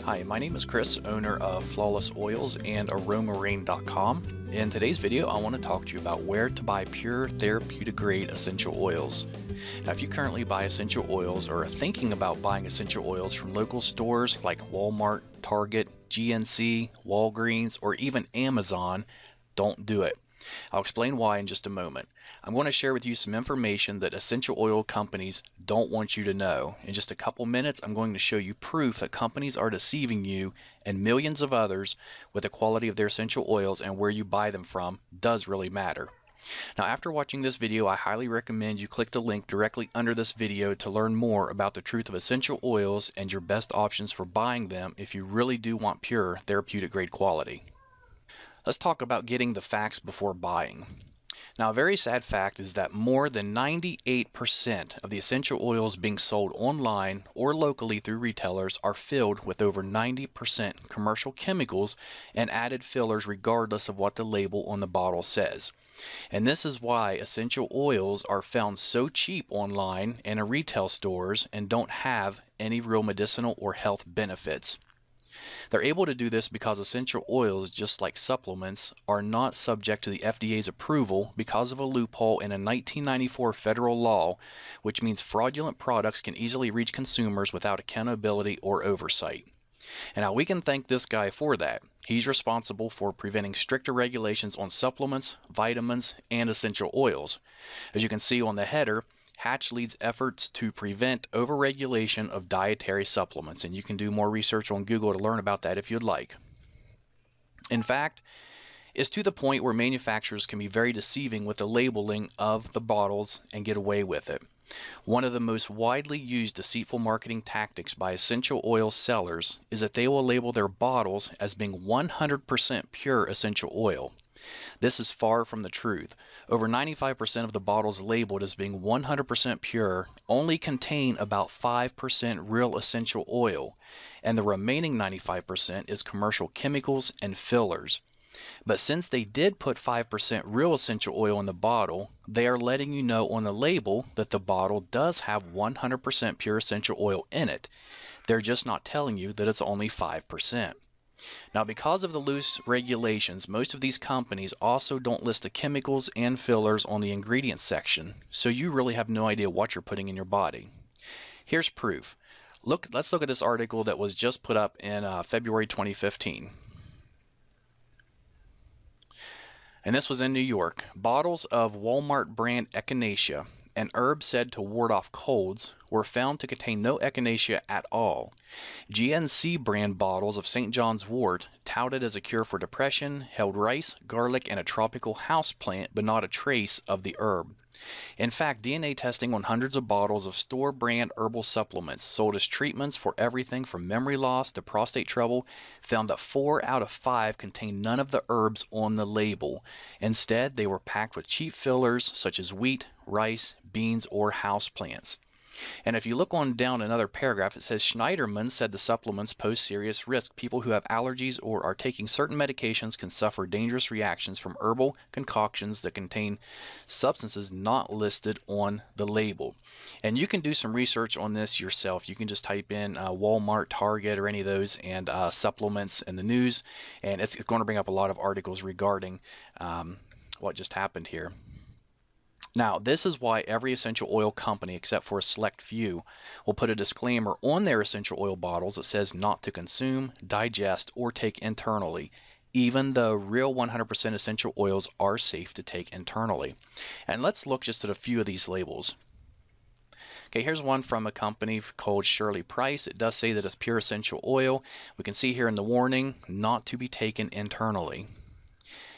Hi, my name is Chris, owner of Flawless Oils and AromaRain.com. In today's video, I want to talk to you about where to buy pure therapeutic grade essential oils. Now, if you currently buy essential oils or are thinking about buying essential oils from local stores like Walmart, Target, GNC, Walgreens, or even Amazon, don't do it. I'll explain why in just a moment. I'm going to share with you some information that essential oil companies don't want you to know. In just a couple minutes, I'm going to show you proof that companies are deceiving you and millions of others with the quality of their essential oils, and where you buy them from does really matter. Now, after watching this video, I highly recommend you click the link directly under this video to learn more about the truth of essential oils and your best options for buying them if you really do want pure therapeutic grade quality. Let's talk about getting the facts before buying. Now, a very sad fact is that more than 98% of the essential oils being sold online or locally through retailers are filled with over 90% commercial chemicals and added fillers regardless of what the label on the bottle says. And this is why essential oils are found so cheap online and in retail stores and don't have any real medicinal or health benefits. They're able to do this because essential oils, just like supplements, are not subject to the FDA's approval because of a loophole in a 1994 federal law, which means fraudulent products can easily reach consumers without accountability or oversight. And now we can thank this guy for that. He's responsible for preventing stricter regulations on supplements, vitamins, and essential oils. As you can see on the header, Hatch leads efforts to prevent overregulation of dietary supplements, and you can do more research on Google to learn about that if you'd like. In fact, it's to the point where manufacturers can be very deceiving with the labeling of the bottles and get away with it. One of the most widely used deceitful marketing tactics by essential oil sellers is that they will label their bottles as being 100% pure essential oil. This is far from the truth. Over 95% of the bottles labeled as being 100% pure only contain about 5% real essential oil, and the remaining 95% is commercial chemicals and fillers. But since they did put 5% real essential oil in the bottle, they are letting you know on the label that the bottle does have 100% pure essential oil in it. They're just not telling you that it's only 5%. Now, because of the loose regulations, most of these companies also don't list the chemicals and fillers on the ingredients section, so you really have no idea what you're putting in your body. Here's proof. Let's look at this article that was just put up in February 2015. And this was in New York. Bottles of Walmart brand echinacea, an herb said to ward off colds, were found to contain no echinacea at all. GNC brand bottles of St. John's wort, touted as a cure for depression, held rice, garlic, and a tropical house plant, but not a trace of the herb. In fact, DNA testing on hundreds of bottles of store-brand herbal supplements sold as treatments for everything from memory loss to prostate trouble found that 4 out of 5 contained none of the herbs on the label. Instead, they were packed with cheap fillers such as wheat, rice, beans, or houseplants. And if you look on down another paragraph, it says Schneiderman said the supplements pose serious risk. People who have allergies or are taking certain medications can suffer dangerous reactions from herbal concoctions that contain substances not listed on the label. And you can do some research on this yourself. You can just type in Walmart, Target, or any of those, and supplements in the news, and it's going to bring up a lot of articles regarding what just happened here. Now, this is why every essential oil company, except for a select few, will put a disclaimer on their essential oil bottles that says not to consume, digest, or take internally, even though real 100% essential oils are safe to take internally. And let's look just at a few of these labels. Okay, here's one from a company called Shirley Price. It does say that it's pure essential oil. We can see here in the warning, not to be taken internally.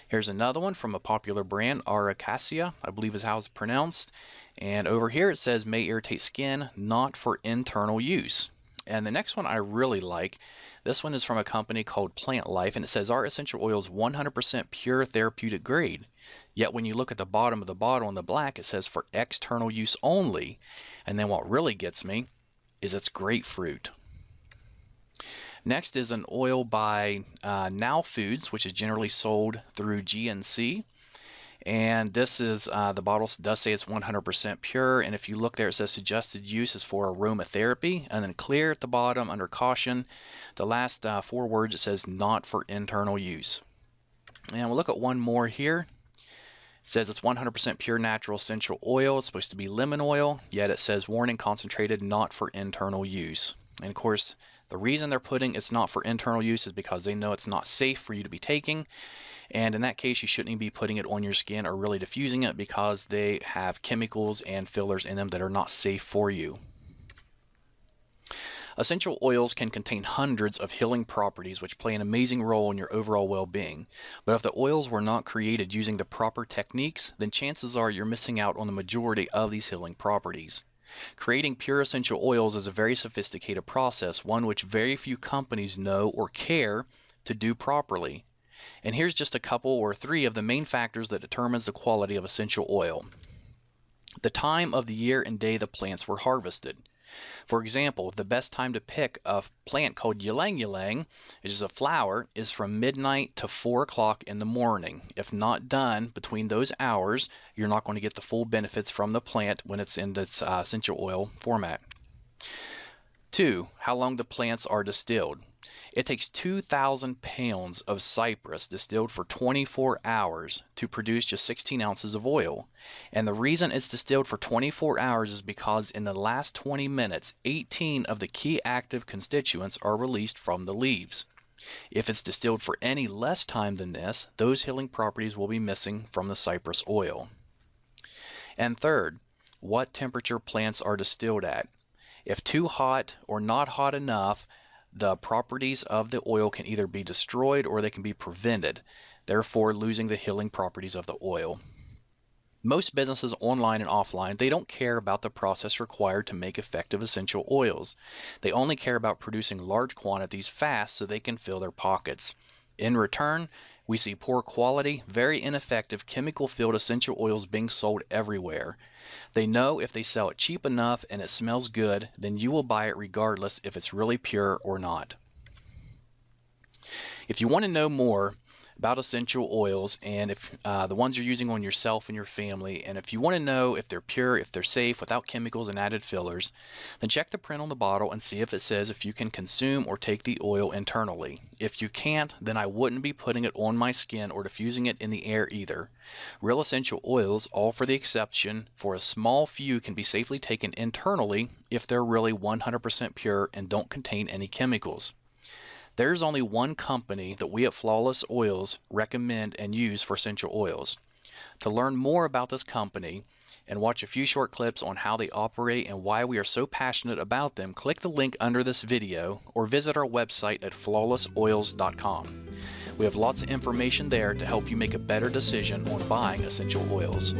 Here's another one from a popular brand, Aracacia, I believe is how it's pronounced. And over here it says may irritate skin, not for internal use. And the next one I really like. This one is from a company called Plant Life, and it says our essential oil is 100% pure therapeutic grade. Yet when you look at the bottom of the bottle in the black, it says for external use only. And then what really gets me is it's grapefruit. Next is an oil by Now Foods, which is generally sold through GNC. And this is the bottle does say it's 100% pure, and if you look there, it says suggested use is for aromatherapy, and then clear at the bottom under caution. The last 4 words, it says not for internal use. And we'll look at one more here. It says it's 100% pure natural essential oil. It's supposed to be lemon oil, yet it says warning concentrated, not for internal use. And of course, the reason they're putting it's not for internal use is because they know it's not safe for you to be taking. And in that case, you shouldn't even be putting it on your skin or really diffusing it, because they have chemicals and fillers in them that are not safe for you. Essential oils can contain hundreds of healing properties which play an amazing role in your overall well-being. But if the oils were not created using the proper techniques, then chances are you're missing out on the majority of these healing properties. Creating pure essential oils is a very sophisticated process, one which very few companies know or care to do properly. And here's just a couple or 3 of the main factors that determines the quality of essential oil. The time of the year and day the plants were harvested. For example, the best time to pick a plant called ylang ylang, which is a flower, is from midnight to 4 o'clock in the morning. If not done between those hours, you're not going to get the full benefits from the plant when it's in this essential oil format. 2. How long the plants are distilled. It takes 2,000 pounds of cypress distilled for 24 hours to produce just 16 ounces of oil. And the reason it's distilled for 24 hours is because in the last 20 minutes, 18 of the key active constituents are released from the leaves. If it's distilled for any less time than this, those healing properties will be missing from the cypress oil. And third, what temperature plants are distilled at. If too hot or not hot enough, the properties of the oil can either be destroyed or they can be prevented, therefore losing the healing properties of the oil. Most businesses online and offline, they don't care about the process required to make effective essential oils. They only care about producing large quantities fast so they can fill their pockets. In return, we see poor quality, very ineffective chemical-filled essential oils being sold everywhere. They know if they sell it cheap enough and it smells good, then you will buy it regardless if it's really pure or not. If you want to know more about essential oils, and if the ones you're using on yourself and your family, and if you want to know if they're pure, if they're safe, without chemicals and added fillers, then check the print on the bottle and see if it says if you can consume or take the oil internally. If you can't, then I wouldn't be putting it on my skin or diffusing it in the air either. Real essential oils, all for the exception for a small few, can be safely taken internally if they're really 100% pure and don't contain any chemicals. There's only one company that we at Flawless Oils recommend and use for essential oils. To learn more about this company and watch a few short clips on how they operate and why we are so passionate about them, click the link under this video or visit our website at flawlessoils.com. We have lots of information there to help you make a better decision on buying essential oils.